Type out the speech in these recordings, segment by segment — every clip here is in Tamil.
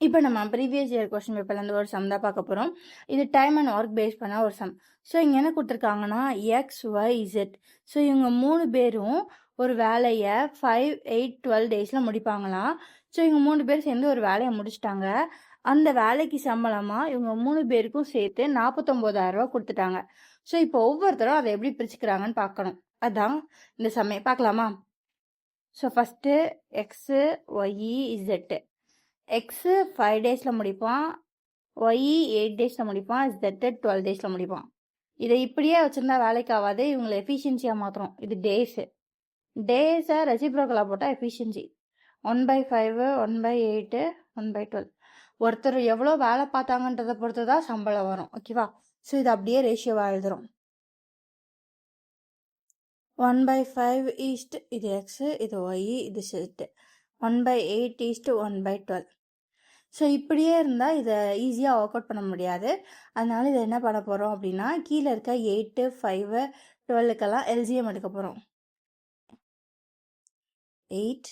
இப்போ நம்ம ப்ரீவியஸ் இயர் கொஸ்டின் பேப்பர்லேருந்து ஒரு சம் தான் பார்க்க போகிறோம். இது டைம் அண்ட் ஒர்க் பேஸ் பண்ண ஒரு சம். ஸோ இங்கே என்ன கொடுத்துருக்காங்கன்னா எக்ஸ் ஒய் இசட். ஸோ இவங்க 3 பேரும் ஒரு வேலையை 5, 8, 12 டேஸில் முடிப்பாங்களாம். ஸோ இவங்க 3 பேர் சேர்ந்து ஒரு வேலையை முடிச்சிட்டாங்க. அந்த வேலைக்கு சம்பளமாக இவங்க 3 பேருக்கும் சேர்த்து 49,000 ரூபா கொடுத்துட்டாங்க. ஸோ இப்போ ஒவ்வொருத்தரும் அதை எப்படி பிரிச்சுக்கிறாங்கன்னு பார்க்கணும். அதான் இந்த சமயம் பார்க்கலாமா? So first X Y Z. X 5 டேஸில் முடிப்பான், ஒய் 8 டேஸில் முடிப்பான், இசட்டு 12 டேஸில் முடிப்பான். இதை இப்படியே வச்சுருந்தா வேலைக்கு ஆகாது. இவங்களை எஃபிஷியன்சியாக மாற்றுறோம். இது டேஸு. டேஸை ரெசிப்ரோக்கலாக போட்டால் எஃபிஷியன்சி 1/5, 1/8, 1/12. ஒருத்தர் எவ்வளோ வேலை பார்த்தாங்கன்றதை பொறுத்து தான் சம்பளம் வரும். ஓகேவா? ஸோ இது அப்படியே ரேஷியோவாக எழுதுகிறோம். 1/5 ஈஸ்ட் இது எக்ஸு, இது ஒய், இது செட்டு. 1/8 ஈஸ்ட் 1/12. ஸோ இப்படியே இருந்தால் இதை ஈஸியாக ஒர்க் அவுட் பண்ண முடியாது. அதனால இதை என்ன பண்ண போகிறோம் அப்படின்னா, கீழே இருக்க 8, 5, 12க்கெல்லாம் எல்சிஎம் எடுக்க போகிறோம். 8,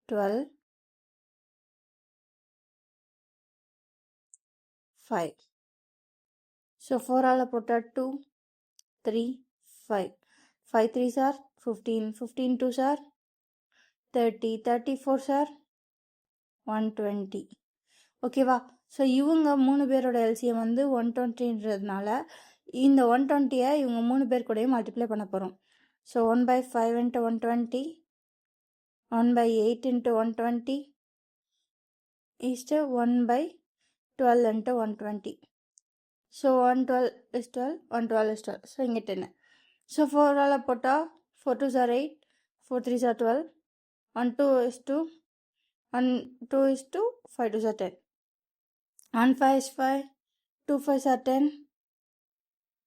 12, 5. ஸோ 4ஆல் போட்டால் 2, 3, 5. 5 3s are 15, 15 2s are 30, 34s are 120. ஓகேவா? ஸோ இவங்க 3 பேரோட எல்சிஎம் வந்து 120ன்றதுனால இந்த 120-ஐ இவங்க 3 பேர் கூடயும் மல்டிப்ளை பண்ண போகிறோம். So 1/5 into 120, 1/8 into 120 is 1/12 into 120. So 112 is 12, 112 is 12. So இங்கே 10. ஸோ 4ஆல் போட்டால் 4 2s are 8, 4 3s are 12, 1 2 is 2, 1 2 is 2, 5 2s are 10. 1 5 is 5, 2 5s are 10,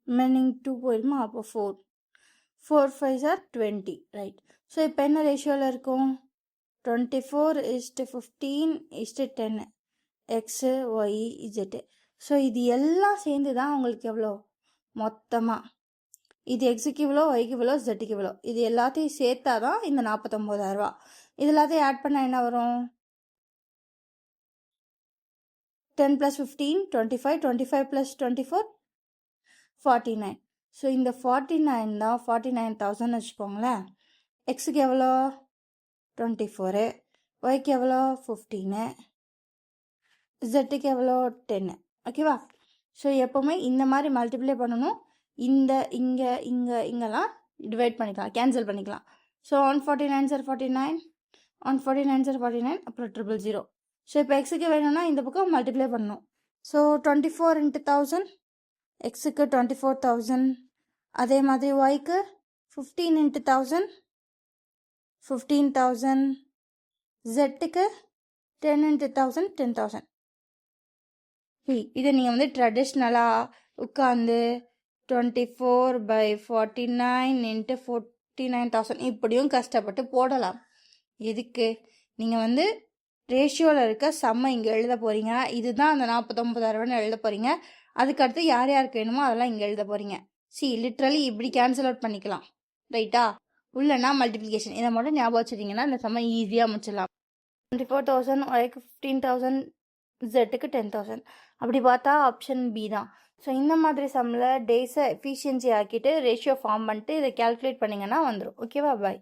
remaining 2 போயிடுமா? அப்போ 4, 4 5s are 20, ரைட்? ஸோ இப்போ என்ன ரேஷியோவில் இருக்கும்? 24:15:10 எக்ஸு ஒய் இஜெட்டு. ஸோ இது எல்லாம் சேர்ந்து தான் உங்களுக்கு எவ்வளோ மொத்தமாக? இது எக்ஸுக்கு இவ்வளோ, ஒய்க்கு இவ்வளோ, ஜெட்டுக்கு இவ்வளோ. இது எல்லாத்தையும் சேர்த்தா தான் இந்த 49,000 ரூபா. இது எல்லாத்தையும் ஆட் பண்ணால் என்ன வரும்? 10 + 15 25, 25 + 24 49. ஸோ இந்த 49 தான் 49,000 வச்சுக்கோங்களேன். எக்ஸுக்கு எவ்வளோ? 24, ஒய்க்கு எவ்வளோ? 15, ஜெட்டுக்கு எவ்வளோ? 10. ஓகேவா? ஸோ எப்போவுமே இந்த மாதிரி மல்டிப்ளை பண்ணணும். இங்கெல்லாம் டிவைட் பண்ணிக்கலாம், கேன்சல் பண்ணிக்கலாம். ஸோ 149 are 49, 149 are 49, அப்புறம் 000. ஸோ இப்போ எக்ஸுக்கு வேணும்னா இந்த பக்கம் மல்டிப்ளை பண்ணணும். ஸோ 24 into 1000, எக்ஸுக்கு 24,000. அதே மாதிரி ஒய்க்கு 15 into 1000, 15,000. ஜெட்டுக்கு 10 into 1000, 10,000. இதை நீங்கள் வந்து ட்ரெடிஷ்னலாக உட்காந்து 24/49 into 49,000 இப்படியும் கஷ்டப்பட்டு போடலாம். எதுக்கு? நீங்கள் வந்து ரேஷியோவில் இருக்க சம்மை இங்கே எழுத போகிறீங்க. இதுதான் அந்த 49,000 எழுத போகிறீங்க. அதுக்கடுத்து யார் யாருக்கு வேணுமோ அதெல்லாம் இங்கே எழுத போகிறீங்க. லிட்ரலி இப்படி கேன்சல் அவுட் பண்ணிக்கலாம், ரைட்டா? உள்ளனா மல்டிப்ளிகேஷன். இதை மட்டும் ஞாபகம் வச்சுட்டிங்கன்னா இந்த சம்மை ஈஸியாக முடிச்சிடலாம். 24,000, ஒய்க்கு 15,000, ஜெட்டுக்கு 10,000. அப்படி பார்த்தா ஆப்ஷன் பி தான். ஸோ இந்த மாதிரி சம்மில் டேஸை எஃபிஷியன்சி ஆக்கிட்டு ரேஷியோ ஃபார்ம் பண்ணிட்டு இதை கேல்குலேட் பண்ணிங்கன்னா வந்துடும். ஓகேவா? பாய்.